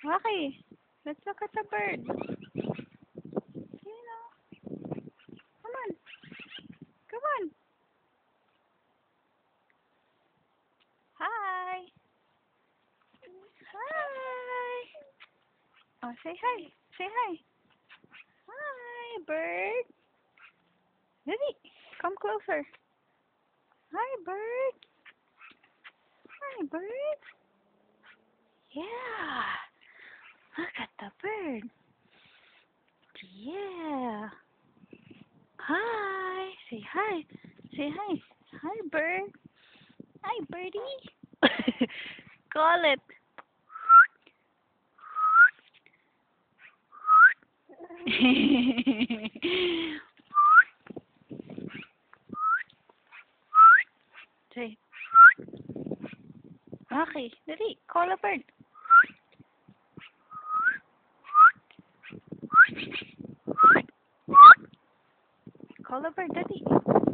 Okay, let's look at the bird. You know, come on, come on. Hi, hi. Oh, say hi, say hi. Hi, bird. Dali, come closer. Hi, bird. Hi, bird. Yeah, look at the bird. Yeah. Hi. Say hi. Say hi. Hi, bird. Hi, birdie. Call it. Say, okay, dali. Call a bird. Call a bird, dali.